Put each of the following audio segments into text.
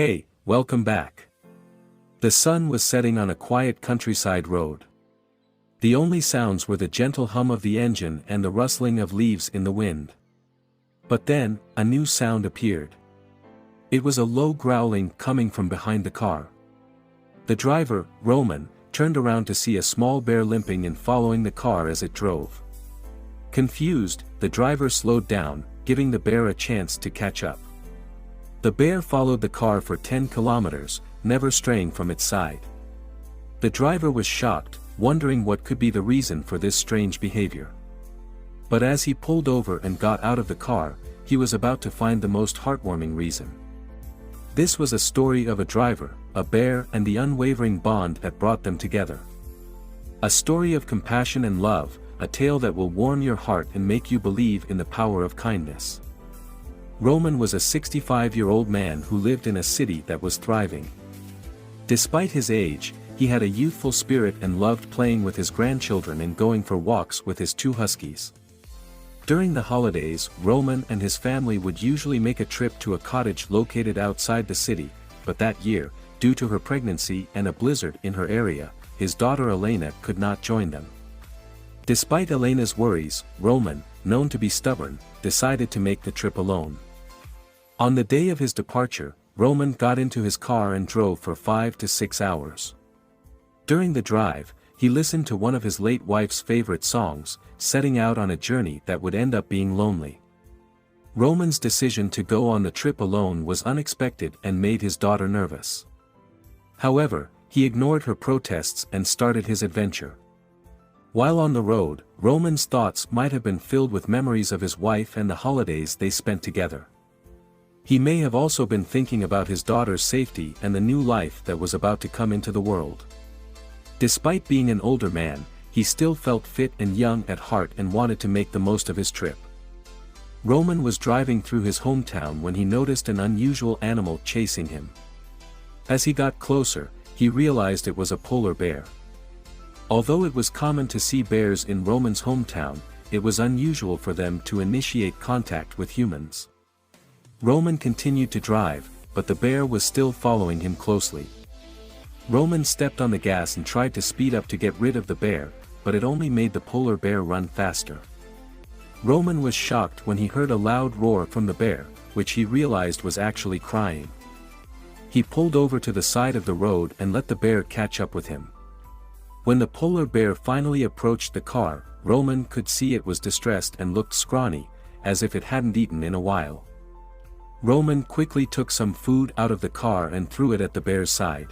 Hey, welcome back. The sun was setting on a quiet countryside road. The only sounds were the gentle hum of the engine and the rustling of leaves in the wind. But then, a new sound appeared. It was a low growling coming from behind the car. The driver, Roman, turned around to see a small bear limping and following the car as it drove. Confused, the driver slowed down, giving the bear a chance to catch up. The bear followed the car for 10 kilometers, never straying from its side. The driver was shocked, wondering what could be the reason for this strange behavior. But as he pulled over and got out of the car, he was about to find the most heartwarming reason. This was a story of a driver, a bear, and the unwavering bond that brought them together. A story of compassion and love, a tale that will warm your heart and make you believe in the power of kindness. Roman was a 65-year-old man who lived in a city that was thriving. Despite his age, he had a youthful spirit and loved playing with his grandchildren and going for walks with his 2 huskies. During the holidays, Roman and his family would usually make a trip to a cottage located outside the city, but that year, due to her pregnancy and a blizzard in her area, his daughter Elena could not join them. Despite Elena's worries, Roman, known to be stubborn, decided to make the trip alone. On the day of his departure, Roman got into his car and drove for 5 to 6 hours. During the drive, he listened to one of his late wife's favorite songs, setting out on a journey that would end up being lonely. Roman's decision to go on the trip alone was unexpected and made his daughter nervous. However, he ignored her protests and started his adventure. While on the road, Roman's thoughts might have been filled with memories of his wife and the holidays they spent together. He may have also been thinking about his daughter's safety and the new life that was about to come into the world. Despite being an older man, he still felt fit and young at heart and wanted to make the most of his trip. Roman was driving through his hometown when he noticed an unusual animal chasing him. As he got closer, he realized it was a polar bear. Although it was common to see bears in Roman's hometown, it was unusual for them to initiate contact with humans. Roman continued to drive, but the bear was still following him closely. Roman stepped on the gas and tried to speed up to get rid of the bear, but it only made the polar bear run faster. Roman was shocked when he heard a loud roar from the bear, which he realized was actually crying. He pulled over to the side of the road and let the bear catch up with him. When the polar bear finally approached the car, Roman could see it was distressed and looked scrawny, as if it hadn't eaten in a while. Roman quickly took some food out of the car and threw it at the bear's side.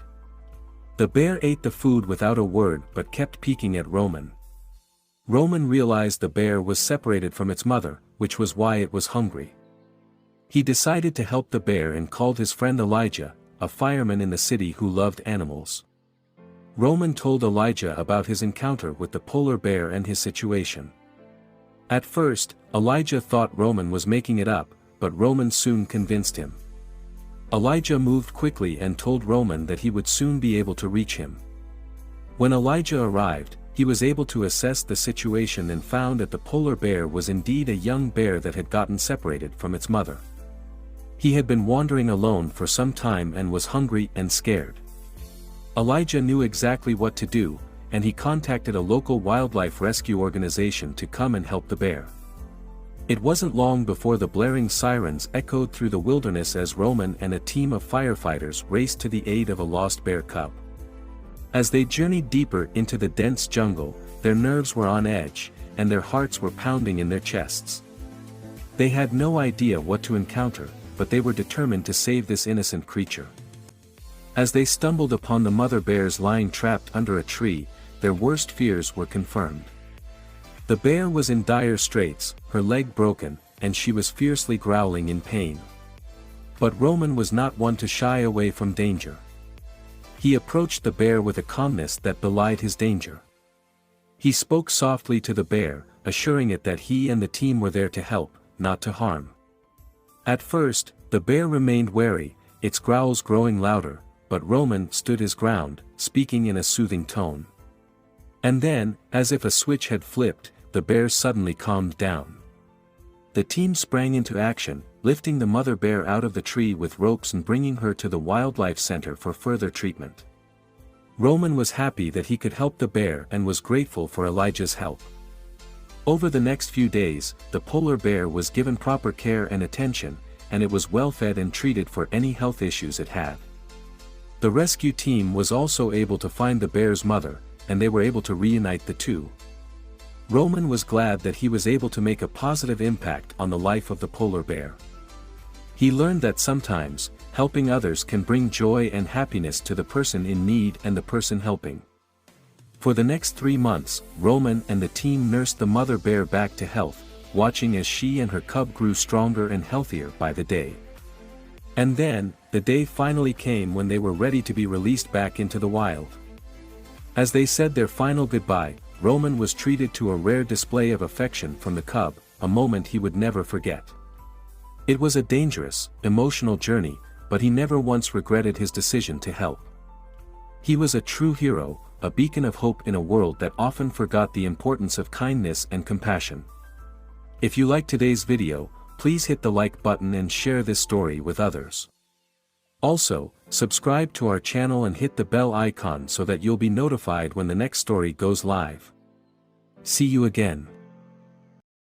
The bear ate the food without a word but kept peeking at Roman. Roman realized the bear was separated from its mother, which was why it was hungry. He decided to help the bear and called his friend Elijah, a fireman in the city who loved animals. Roman told Elijah about his encounter with the polar bear and his situation. At first, Elijah thought Roman was making it up, but Roman soon convinced him. Elijah moved quickly and told Roman that he would soon be able to reach him. When Elijah arrived, he was able to assess the situation and found that the polar bear was indeed a young bear that had gotten separated from its mother. He had been wandering alone for some time and was hungry and scared. Elijah knew exactly what to do, and he contacted a local wildlife rescue organization to come and help the bear. It wasn't long before the blaring sirens echoed through the wilderness as Roman and a team of firefighters raced to the aid of a lost bear cub. As they journeyed deeper into the dense jungle, their nerves were on edge, and their hearts were pounding in their chests. They had no idea what to encounter, but they were determined to save this innocent creature. As they stumbled upon the mother bears lying trapped under a tree, their worst fears were confirmed. The bear was in dire straits, her leg broken, and she was fiercely growling in pain. But Roman was not one to shy away from danger. He approached the bear with a calmness that belied his danger. He spoke softly to the bear, assuring it that he and the team were there to help, not to harm. At first, the bear remained wary, its growls growing louder, but Roman stood his ground, speaking in a soothing tone. And then, as if a switch had flipped, the bear suddenly calmed down. The team sprang into action, lifting the mother bear out of the tree with ropes and bringing her to the wildlife center for further treatment. Roman was happy that he could help the bear and was grateful for Elijah's help. Over the next few days, the polar bear was given proper care and attention, and it was well fed and treated for any health issues it had. The rescue team was also able to find the bear's mother, and they were able to reunite the two. Roman was glad that he was able to make a positive impact on the life of the polar bear. He learned that sometimes, helping others can bring joy and happiness to the person in need and the person helping. For the next 3 months, Roman and the team nursed the mother bear back to health, watching as she and her cub grew stronger and healthier by the day. And then, the day finally came when they were ready to be released back into the wild. As they said their final goodbye, Roman was treated to a rare display of affection from the cub, a moment he would never forget. It was a dangerous, emotional journey, but he never once regretted his decision to help. He was a true hero, a beacon of hope in a world that often forgot the importance of kindness and compassion. If you liked today's video, please hit the like button and share this story with others. Also, subscribe to our channel and hit the bell icon so that you'll be notified when the next story goes live. See you again.